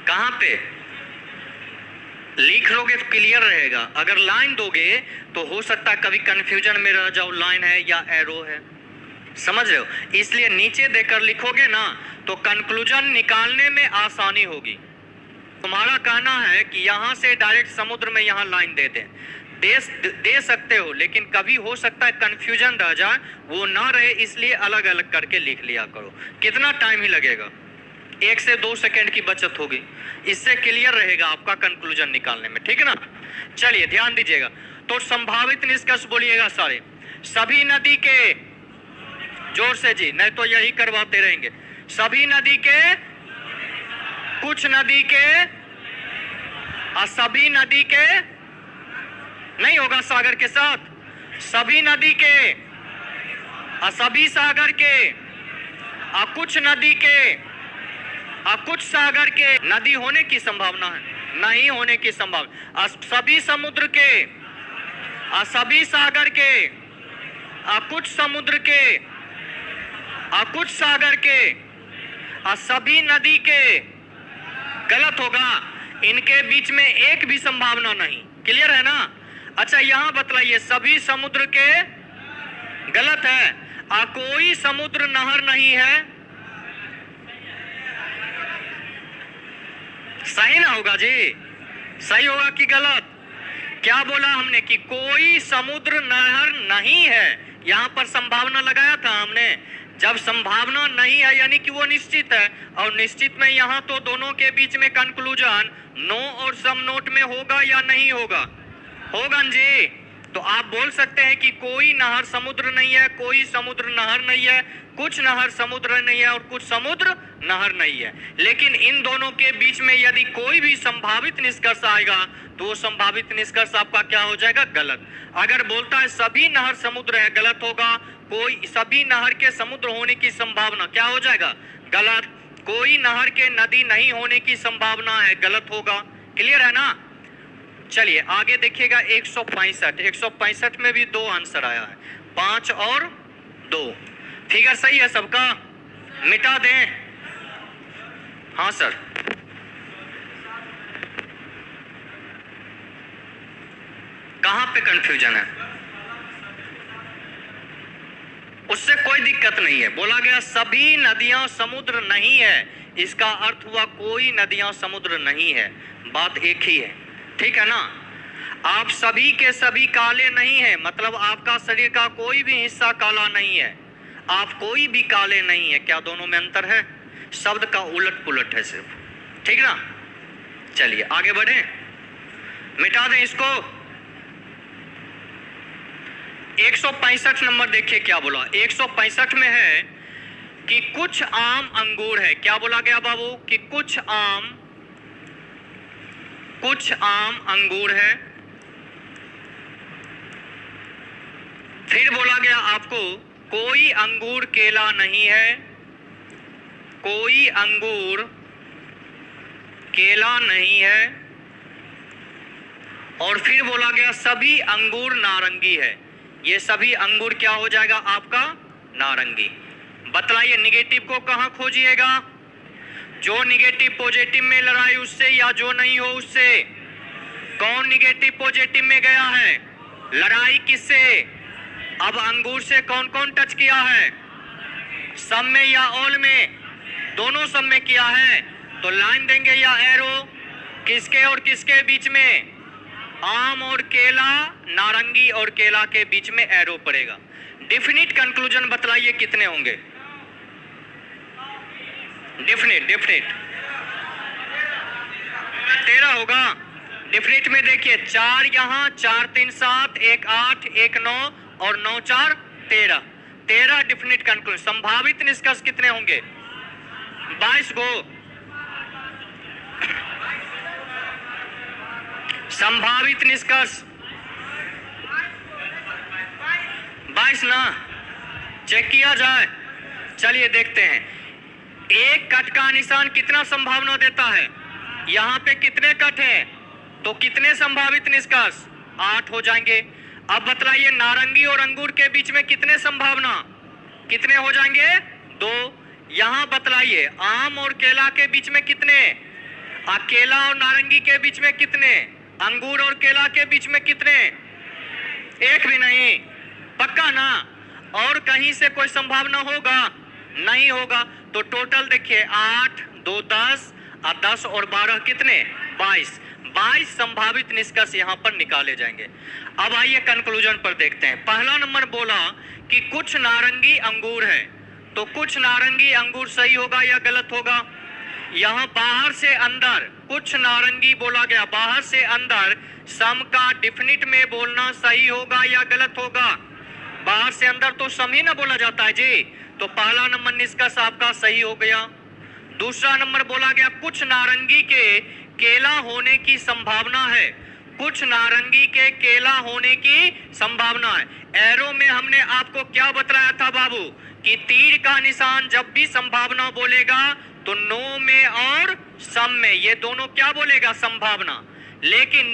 कहां पे लिख लोगे तो क्लियर रहेगा, अगर लाइन दोगे तो हो सकता है कभी कंफ्यूजन में रह जाओ लाइन है या एरो है, समझ रहे हो? इसलिए नीचे देकर लिखोगे ना तो कंक्लूजन निकालने में आसानी होगी। तुम्हारा कहना है कि यहां से डायरेक्ट समुद्र में यहां लाइन दे सकते हो, लेकिन कभी हो सकता है कंफ्यूजन रह जाए, वो ना रहे इसलिए अलग अलग करके लिख लिया करो। कितना टाइम ही लगेगा, 1 से 2 सेकंड की बचत होगी, इससे क्लियर रहेगा आपका कंक्लूजन निकालने में, ठीक है ना? चलिए ध्यान दीजिएगा। तो संभावित निष्कर्ष बोलिएगा सारे। सभी नदी के, जोर से जी, नहीं तो यही करवाते रहेंगे। सभी नदी के, कुछ नदी के, और सभी नदी के नहीं होगा सागर के साथ, सभी नदी के, और सभी सागर के, और कुछ नदी के, और कुछ सागर के नदी होने की संभावना है, नहीं होने की संभावना। सभी समुद्र के, और सभी सागर के, और कुछ समुद्र के, और कुछ सागर के, और सभी नदी के, गलत होगा। इनके बीच में एक भी संभावना नहीं। क्लियर है ना? अच्छा यहां बतलाइए सभी समुद्र के, गलत है। कोई समुद्र नहर नहीं है, सही ना होगा जी? सही होगा कि गलत? क्या बोला हमने कि कोई समुद्र नहर नहीं है, यहां पर संभावना लगाया था हमने। जब संभावना नहीं है यानी कि वो निश्चित है, और निश्चित में यहां तो दोनों के बीच में कंक्लूजन नो और सम नोट में होगा या नहीं होगा? होगा जी। तो आप बोल सकते हैं कि कोई नहर समुद्र नहीं है, कोई समुद्र नहर नहीं है, कुछ नहर समुद्र नहीं है और कुछ समुद्र नहर नहीं है। लेकिन इन दोनों के बीच में यदि कोई भी संभावित निष्कर्ष आएगा तो वो संभावित निष्कर्ष आपका क्या हो जाएगा, गलत। अगर बोलता है सभी नहर समुद्र है, गलत होगा। कोई सभी नहर के समुद्र होने की संभावना क्या हो जाएगा, गलत। कोई नहर के नदी नहीं होने की संभावना है, गलत होगा। क्लियर है ना? चलिए आगे देखिएगा 165 में भी 2 आंसर आया है, 5 और 2। फिगर सही है सबका? मिटा दें? हाँ सर। कहां पे कंफ्यूजन है? उससे कोई दिक्कत नहीं है। बोला गया सभी नदियां समुद्र नहीं है, इसका अर्थ हुआ कोई नदियां समुद्र नहीं है, बात एक ही है, ठीक है ना? आप सभी के सभी काले नहीं है, मतलब आपका शरीर का कोई भी हिस्सा काला नहीं है, आप कोई भी काले नहीं है। क्या दोनों में अंतर है? शब्द का उलट पुलट है सिर्फ, ठीक ना? चलिए आगे बढ़े, मिटा दें इसको। 165 नंबर देखिए क्या बोला। 165 में है कि कुछ आम अंगूर है। क्या बोला गया बाबू? कि कुछ आम अंगूर है। फिर बोला गया आपको कोई अंगूर केला नहीं है, कोई अंगूर केला नहीं है, और फिर बोला गया सभी अंगूर नारंगी है। ये सभी अंगूर क्या हो जाएगा आपका? नारंगी। बतलाइए निगेटिव को कहां खोजिएगा? जो निगेटिव पॉजिटिव में लड़ाई उससे, या जो नहीं हो उससे? कौन निगेटिव पॉजिटिव में गया है? लड़ाई किससे? अब अंगूर से कौन कौन टच किया है? सब में या ऑल में? दोनों सब में किया है। तो लाइन देंगे या एरो? किसके और किसके बीच में? आम और केला, नारंगी और केला के बीच में एरो पड़ेगा। डेफिनिट कंक्लूजन बतलाइए कितने होंगे? डेफिनिट 13 होगा। डेफिनिट में देखिए 4 यहाँ, 4 3 7, 1 8, 1 9 और 9 4 13। 13 डेफिनिट कंक्लूजन। संभावित निष्कर्ष कितने होंगे? 22 गो। संभावित निष्कर्ष 22 ना? चेक किया जाए। चलिए देखते हैं। एक कट का निशान कितना संभावना देता है? यहाँ पे कितने कट हैं? तो कितने संभावित निष्कर्ष? 8 हो जाएंगे। अब बतलाइए नारंगी और अंगूर के बीच में कितने संभावना? कितने हो जाएंगे? 2। यहाँ बतलाइए आम और केला के बीच में कितने? केला और नारंगी के बीच में कितने? अंगूर और केला के बीच में कितने? एक भी नहीं। पक्का ना? और कहीं से कोई संभावना होगा? नहीं होगा। तो टोटल देखिए 8 2 10 और 10 और 12 कितने? 22 संभावित निष्कर्ष यहाँ पर निकाले जाएंगे। अब आइए कंक्लूजन पर देखते हैं। पहला नंबर बोला कि कुछ नारंगी अंगूर है, तो कुछ नारंगी अंगूर सही होगा या गलत होगा? यहाँ बाहर से अंदर कुछ नारंगी बोला गया, बाहर से अंदर सम का डेफिनिट में बोलना सही होगा या गलत होगा? बाहर से अंदर तो सम ही ना बोला जाता है जी। तो पहला नंबर निष्कर्ष आपका सही हो गया। दूसरा नंबर बोला गया कुछ नारंगी के केला होने की संभावना है। कुछ नारंगी के केला होने की संभावना है। एरो में हमने आपको क्या बतलाया था बाबू? कि तीर का निशान जब भी संभावना बोलेगा तो नो में और सम में, ये दोनों क्या बोलेगा? संभावना। लेकिन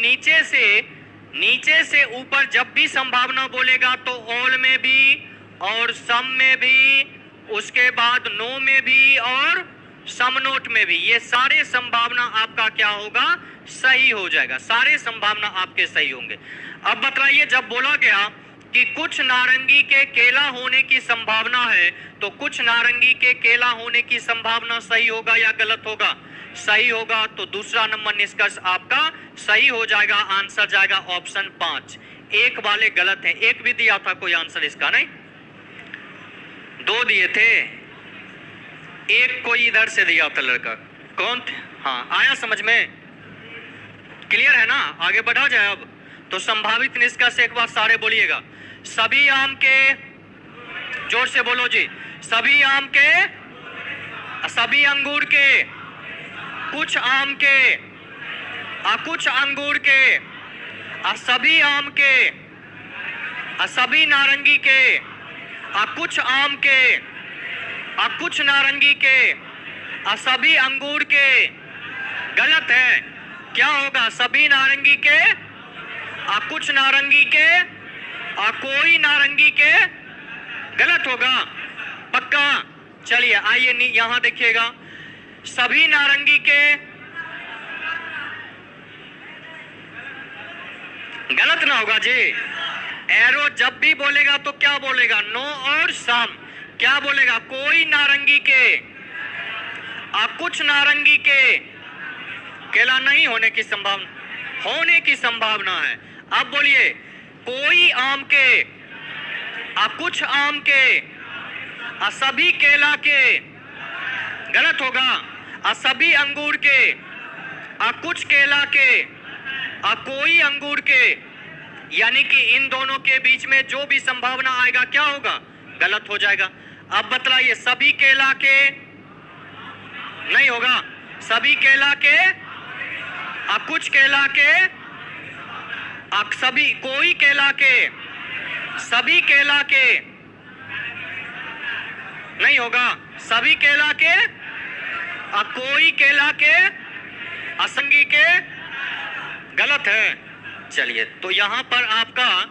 नीचे से ऊपर जब भी संभावना बोलेगा तो ऑल में भी और सम में भी, उसके बाद नो में भी और सम नोट में भी, ये सारे संभावना आपका क्या होगा? सही हो जाएगा। सारे संभावना आपके सही होंगे। अब बताइए जब बोला गया कि कुछ नारंगी के केला होने की संभावना है, तो कुछ नारंगी के केला होने की संभावना सही होगा या गलत होगा? सही होगा। तो दूसरा नंबर निष्कर्ष आपका सही हो जाएगा। आंसर जाएगा ऑप्शन 5। एक वाले गलत हैं। एक भी दिया था कोई आंसर इसका? नहीं, 2 दिए थे। एक कोई इधर से दिया था लड़का। कौन थे? हाँ, आया समझ में? क्लियर है ना? आगे बढ़ा जाए अब। तो संभावित निष्कर्ष एक बार सारे बोलिएगा। सभी आम के, जोर से बोलो जी, सभी आम के, सभी अंगूर के, कुछ आम के, कुछ अंगूर के, सभी आम के, सभी नारंगी के, कुछ आम के, कुछ नारंगी के, सभी अंगूर के। गलत है। क्या होगा? सभी नारंगी के, कुछ नारंगी के, कोई नारंगी के। गलत होगा। पक्का? चलिए आइए यहां देखिएगा। सभी नारंगी के, गलत ना होगा जी। एरो जब भी बोलेगा तो क्या बोलेगा? नो और सम। क्या बोलेगा? कोई नारंगी के, कुछ नारंगी के केला नहीं होने की संभावना, होने की संभावना है। अब बोलिए कोई आम के, कुछ आम के, सभी केला के। गलत होगा। सभी अंगूर के, कुछ केला के, कोई अंगूर के, यानी कि इन दोनों के बीच में जो भी संभावना आएगा क्या होगा? गलत हो जाएगा। अब बतलाइए सभी केला के, नहीं होगा। सभी केला के, कुछ केला के, सभी, कोई केला के, सभी केला के, नहीं होगा। सभी केला के, कोई केला के असंगी के गलत है। चलिए, तो यहां पर आपका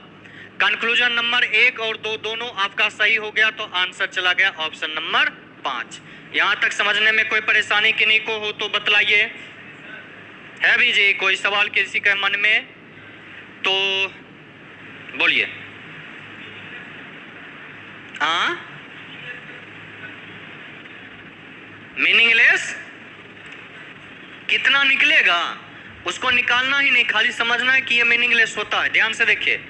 कंक्लूजन नंबर 1 और 2 दोनों आपका सही हो गया, तो आंसर चला गया ऑप्शन नंबर 5। यहां तक समझने में कोई परेशानी किन्हीं को हो तो बतलाइए। है भी जी कोई सवाल किसी के मन में तो बोलिए। हाँ, मीनिंगलेस कितना निकलेगा उसको निकालना ही नहीं, खाली समझना है कि ये मीनिंगलेस होता है। ध्यान से देखिए,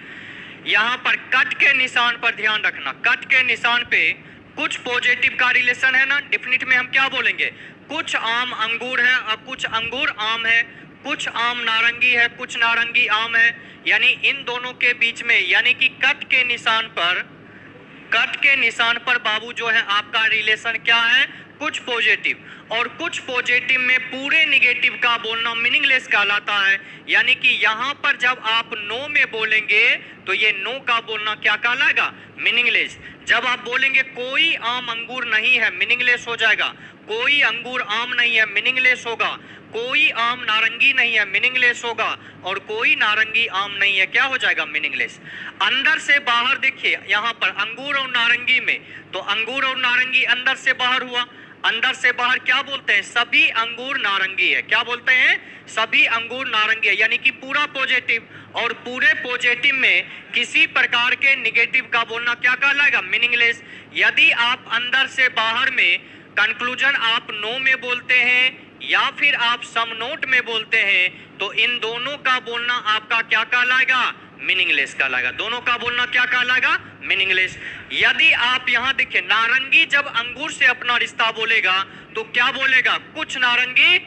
यहां पर कट के निशान पर ध्यान रखना। कट के निशान पे कुछ पॉजिटिव का रिलेशन है ना, डेफिनेट में हम क्या बोलेंगे, कुछ आम अंगूर है और कुछ अंगूर आम है, कुछ आम नारंगी है, कुछ नारंगी आम है, यानी इन दोनों के बीच में, यानी कि कट के निशान पर बाबू जो है आपका रिलेशन क्या है, कुछ पॉजिटिव, और कुछ पॉजिटिव में पूरे निगेटिव का बोलना मीनिंगलेस कहलाता है। यानी कि यहां पर जब आप नो में बोलेंगे तो ये नो का बोलना क्या कहलाएगा, मीनिंगलेस। जब आप बोलेंगे कोई आम अंगूर नहीं है, मीनिंगलेस हो जाएगा। कोई अंगूर आम नहीं है, मीनिंगलेस होगा। कोई आम नारंगी नहीं है, मीनिंगलेस होगा। और कोई नारंगी आम नहीं है, क्या हो जाएगा, मीनिंगलेस। अंदर से बाहर देखिए, यहाँ पर अंगूर और नारंगी में, तो अंगूर और नारंगी अंदर से बाहर हुआ। अंदर से बाहर क्या बोलते हैं, सभी अंगूर नारंगी है। क्या बोलते हैं, सभी अंगूर नारंगी है, यानी कि पूरा पॉजिटिव। और पूरे पॉजिटिव में किसी प्रकार के निगेटिव का बोलना क्या कहलाएगा, मीनिंगलेस। यदि आप अंदर से बाहर में कंक्लूजन आप नो में बोलते हैं या फिर आप सम नोट में बोलते हैं, तो इन दोनों का बोलना आपका क्या कहलाएगा, मीनिंगलेस कहलाएगा। दोनों का बोलना क्या कहलाएगा, मीनिंगलेस। यदि आप यहां देखिए, नारंगी जब अंगूर से अपना रिश्ता बोलेगा तो क्या बोलेगा, कुछ नारंगी,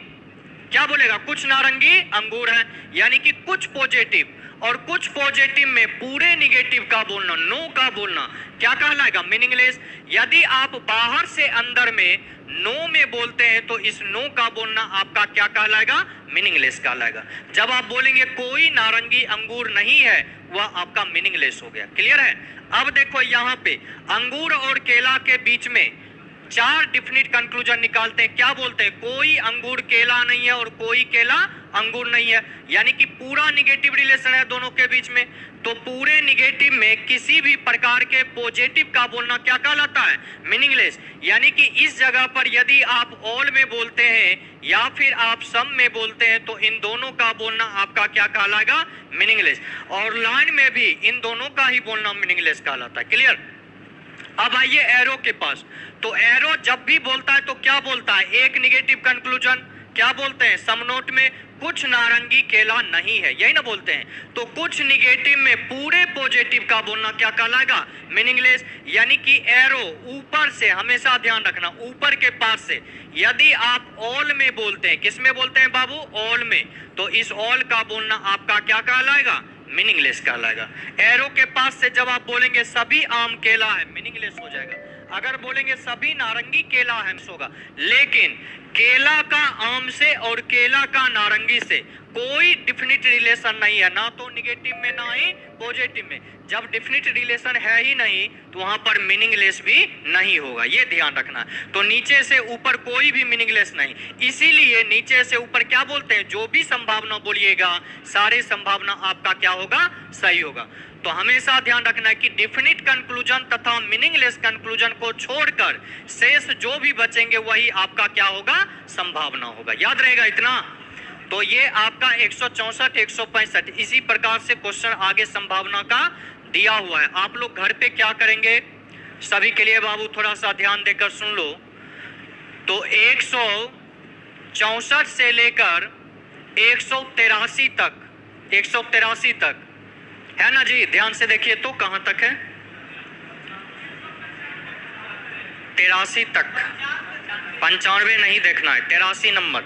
क्या बोलेगा, कुछ नारंगी अंगूर है, यानी कि कुछ पॉजिटिव। और कुछ पॉजिटिव में पूरे निगेटिव का बोलना, नो का बोलना क्या कहलाएगा, मीनिंगलेस। यदि आप बाहर से अंदर में नो में बोलते हैं तो इस नो का बोलना आपका क्या कहलाएगा, मीनिंगलेस कहलाएगा। जब आप बोलेंगे कोई नारंगी अंगूर नहीं है, वह आपका मीनिंगलेस हो गया। क्लियर है। अब देखो यहाँ पे अंगूर और केला के बीच में 4 डिफिनिट कंक्लूजन निकालते हैं। क्या बोलते हैं, कोई अंगूर केला नहीं है और कोई केला अंगूर नहीं है, यानी कि पूरा निगेटिव रिलेशन है दोनों के बीच में। तो पूरे निगेटिव में किसी भी प्रकार के पॉजिटिव का बोलना क्या कहलाता है, मीनिंगलेस। यानी कि इस जगह पर यदि आप ऑल में बोलते हैं या फिर आप सम में बोलते हैं तो इन दोनों का बोलना आपका क्या कहलाएगा, मीनिंगलेस। और लाइन में भी इन दोनों का ही बोलना मीनिंगलेस कहलाता है। क्लियर। अब आइए एरो के पास। तो एरो जब भी बोलता है तो क्या बोलता है, एक निगेटिव कंक्लूजन, क्या बोलते हैं, सम नोट में कुछ नारंगी केला नहीं है, यही ना बोलते हैं। तो कुछ निगेटिव में पूरे पॉजिटिव का बोलना क्या कहलाएगा, मीनिंगलेस। यानी कि एरो ऊपर से, हमेशा ध्यान रखना, ऊपर के पास से यदि आप ऑल में बोलते हैं, किस में बोलते हैं बाबू, ऑल में, तो इस ऑल का बोलना आपका क्या कहलाएगा, मीनिंगलेस कहलाएगा। एरो के पास से जब आप बोलेंगे सभी आम केला है, मीनिंगलेस हो जाएगा। अगर बोलेंगे सभी नारंगी केला है, होगा। लेकिन केला का आम से और केला का नारंगी से कोई डिफिनिट रिलेशन नहीं है, ना तो निगेटिव में ना ही पॉजिटिव में। जब डिफिनिट रिलेशन है ही नहीं तो वहां पर मीनिंगलेस भी नहीं होगा, ये ध्यान रखना। तो नीचे से ऊपर कोई भी मीनिंगलेस नहीं, इसीलिए नीचे से ऊपर क्या बोलते हैं, जो भी संभावना बोलिएगा सारे संभावना आपका क्या होगा, सही होगा। तो हमेशा ध्यान रखना है कि डिफिनिट कंक्लूजन तथा मीनिंगलेस कंक्लूजन को छोड़कर शेष जो भी बचेंगे वही आपका क्या होगा, संभावना होगा। याद रहेगा इतना। तो ये आपका 164, 165 इसी प्रकार से क्वेश्चन आगे संभावना का दिया हुआ है। आप लोग घर पे क्या करेंगे, सभी के लिए बाबू थोड़ा सा ध्यान देकर सुन लो। तो 164 से लेकर 183 तक, 183 तक है ना जी, ध्यान से देखिए तो कहां तक है, 83 तक, 95 नहीं देखना है, 83 नंबर।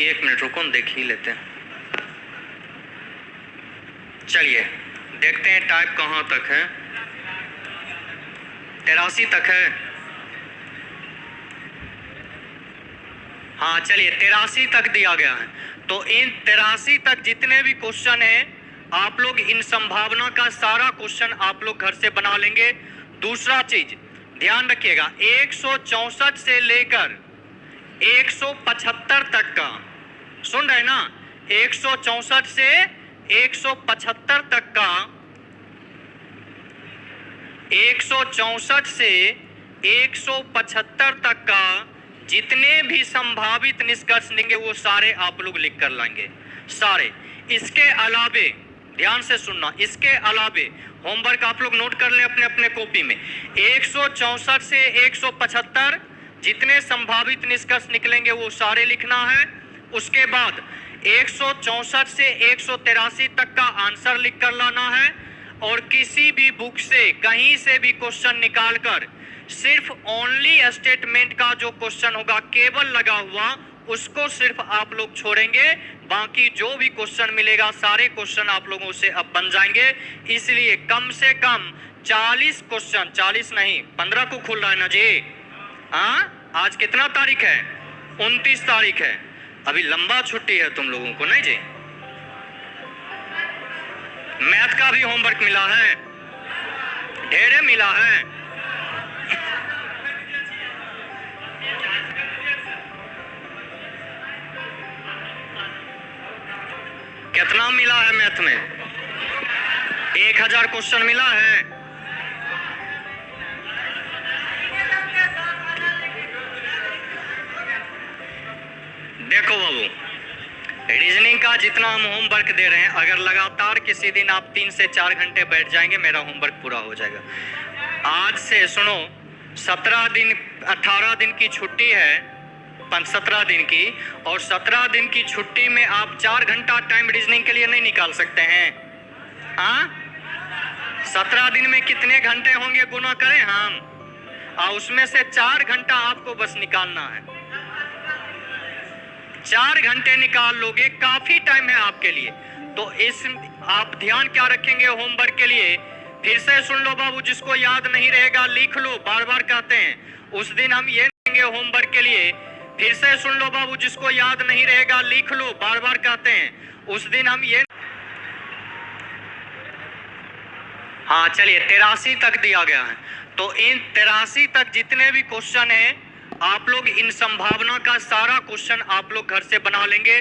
एक मिनट रुको, देख ही लेते हैं। चलिए देखते हैं टाइप कहां तक है, 83 तक है। हाँ चलिए 83 तक दिया गया है। तो इन 83 तक जितने भी क्वेश्चन हैं आप लोग इन संभावना का सारा क्वेश्चन आप लोग घर से बना लेंगे। दूसरा चीज ध्यान रखिएगा, 164 से लेकर 175 तक का, सुन रहे ना, 164 से 175 तक का, 164 से 175 तक का जितने भी संभावित निष्कर्ष लेंगे वो सारे आप लोग लिख कर लाएंगे, सारे। इसके अलावे ध्यान से सुनना, इसके अलावे होमवर्क आप लोग नोट कर लें अपने अपने कॉपी में। 164 से 175 जितने संभावित निष्कर्ष निकलेंगे वो सारे लिखना है। उसके बाद 164 से 183 तक का आंसर लिख कर लाना है, और किसी भी बुक से कहीं से भी क्वेश्चन निकालकर सिर्फ ओनली स्टेटमेंट का जो क्वेश्चन होगा केवल लगा हुआ उसको सिर्फ आप लोग छोड़ेंगे, बाकी जो भी क्वेश्चन मिलेगा सारे क्वेश्चन आप लोगों से अब बन जाएंगे। इसलिए कम से कम 40 क्वेश्चन, 40 नहीं 15 को खुल रहा है ना जी। हाँ, आज कितना तारीख है? 29 तारीख है। अभी लंबा छुट्टी है तुम लोगों को, नहीं जी। मैथ का भी होमवर्क मिला है, ढेरे मिला है। कितना मिला है मैथ में? 1000 क्वेश्चन मिला है। देखो बाबू, रीजनिंग का जितना हम होमवर्क दे रहे हैं, अगर लगातार किसी दिन आप 3 से 4 घंटे बैठ जाएंगे मेरा होमवर्क पूरा हो जाएगा। आज से सुनो, 17 दिन 18 दिन की छुट्टी है, 17 दिन की, और 17 दिन की छुट्टी में आप 4 घंटा टाइम रीजनिंग के लिए नहीं निकाल सकते हैं। हाँ, 17 दिन में कितने घंटे होंगे गुना करें हम, और उसमें से 4 घंटा आपको बस निकालना है। 4 घंटे निकाल लोगे, काफी टाइम है आपके लिए। तो इस आप ध्यान क्या रखेंगे होमवर्क के लिए? फिर से सुन लो बाबू, जिसको याद नहीं रहेगा लिख लो, बार बार कहते हैं। उस दिन हम ये देंगे होमवर्क के लिए, फिर से सुन लो बाबू, जिसको याद नहीं रहेगा लिख लो, बार बार कहते हैं। उस दिन हम ये, हाँ चलिए 83 तक दिया गया है। तो इन 83 तक जितने भी क्वेश्चन हैं आप लोग इन संभावना का सारा क्वेश्चन आप लोग घर से बना लेंगे।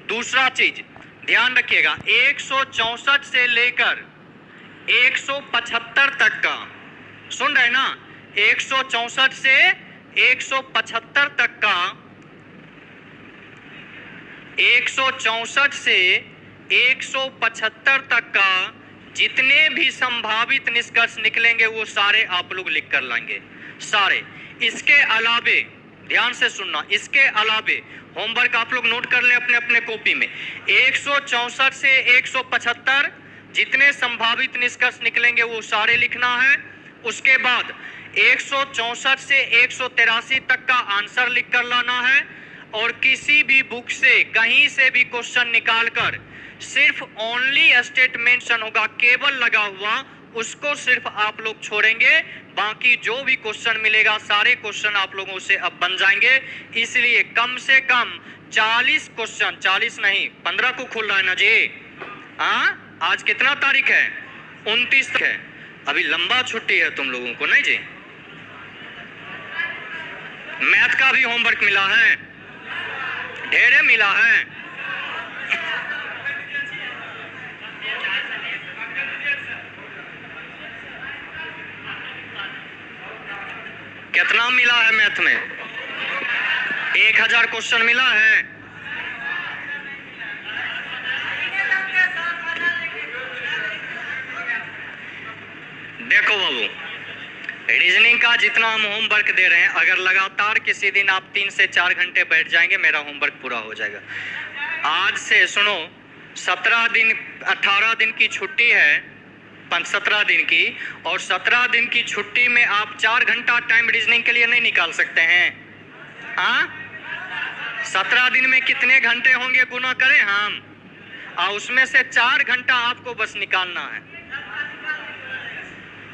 दूसरा चीज ध्यान रखिएगा, 164 से लेकर 175 तक का, सुन रहे ना, 164 से 175 तक का, 164 से 175 तक का जितने भी संभावित निष्कर्ष निकलेंगे वो सारे आप लोग लिख कर लाएंगे, सारे। इसके अलावे ध्यान से सुनना, इसके अलावे होमवर्क आप लोग नोट कर लें अपने अपने कॉपी में। 164 से 175 जितने संभावित निष्कर्ष निकलेंगे वो सारे लिखना है। उसके बाद 164 से 183 तक का आंसर लिख कर लाना है, और किसी भी बुक से कहीं से भी क्वेश्चन निकालकर सिर्फ ओनली स्टेटमेंट होगा केवल लगा हुआ उसको सिर्फ आप लोग छोड़ेंगे, बाकी जो भी क्वेश्चन मिलेगा सारे क्वेश्चन आप लोगों से अब बन जाएंगे। इसलिए कम से कम 40 क्वेश्चन, 40 नहीं 15 को खुल रहा है ना जी। हाँ, आज कितना तारीख है? 29 है। अभी लंबा छुट्टी है तुम लोगों को, नहीं जी। मैथ का भी होमवर्क मिला है, ढेरे मिला है। कितना मिला है मैथ में? 1000 क्वेश्चन मिला है। देखो बाबू, रीजनिंग का जितना हम होमवर्क दे रहे हैं, अगर लगातार किसी दिन आप 3 से 4 घंटे बैठ जाएंगे मेरा होमवर्क पूरा हो जाएगा। आज से सुनो, 17 दिन 18 दिन की छुट्टी है, 17 दिन की, और 17 दिन की छुट्टी में आप 4 घंटा टाइम रीजनिंग के लिए नहीं निकाल सकते हैं। हाँ, 17 दिन में कितने घंटे होंगे गुना करें हम, और उसमें से 4 घंटा आपको बस निकालना है।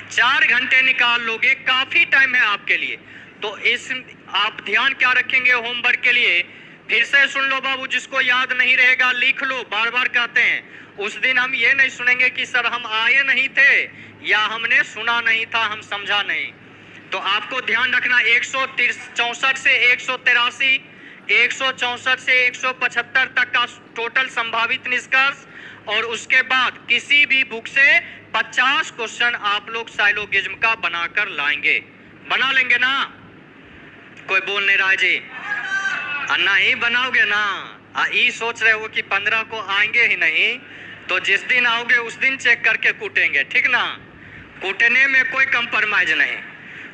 4 घंटे निकाल लोगे, काफी टाइम है आपके लिए। तो इस आप ध्यान क्या रखेंगे होमवर्क के लिए? फिर से सुन लो बाबू, जिसको याद नहीं रहेगा लिख लो, बार बार कहते हैं। उस दिन हम ये नहीं सुनेंगे कि सर हम आए नहीं थे या हमने सुना नहीं था, हम समझा नहीं। तो आपको ध्यान रखना 164 से 183, 164 से 175 तक का टोटल संभावित निष्कर्ष, और उसके बाद किसी भी बुक से 50 क्वेश्चन आप लोग साइलोगिज्म का बनाकर लाएंगे। बना लेंगे ना? कोई बोल नहीं रहा जी? नहीं बनाओगे ना? ये सोच रहे हो कि 15 को आएंगे ही नहीं, तो जिस दिन आओगे उस दिन चेक करके कूटेंगे, ठीक ना? कूटने में कोई कंप्रोमाइज नहीं।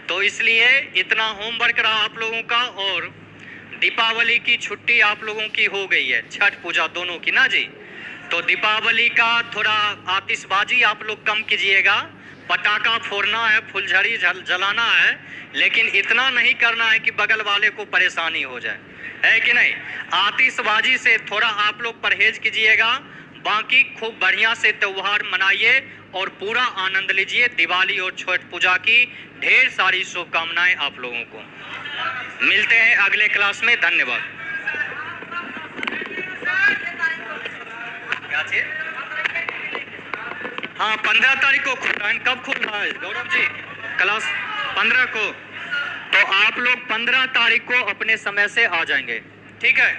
तो इसलिए इतना होमवर्क रहा आप लोगों का, और दीपावली की छुट्टी आप लोगों की हो गई है, छठ पूजा दोनों की ना जी। तो दीपावली का थोड़ा आतिशबाजी आप लोग कम कीजिएगा, पटाखा फोड़ना है, फुलझड़ी जलाना है, लेकिन इतना नहीं करना है कि बगल वाले को परेशानी हो जाए, है कि नहीं? आतिशबाजी से थोड़ा आप लोग परहेज कीजिएगा, बाकी खूब बढ़िया से त्योहार मनाइए और पूरा आनंद लीजिए। दिवाली और छठ पूजा की ढेर सारी शुभकामनाएं आप लोगों को। मिलते हैं अगले क्लास में, धन्यवाद। क्या चीज? हाँ, 15 तारीख को खुल रहा है। कब खुल रहा है गौरव जी? क्लास 15 को। तो आप लोग 15 तारीख को अपने समय से आ जाएंगे, ठीक है?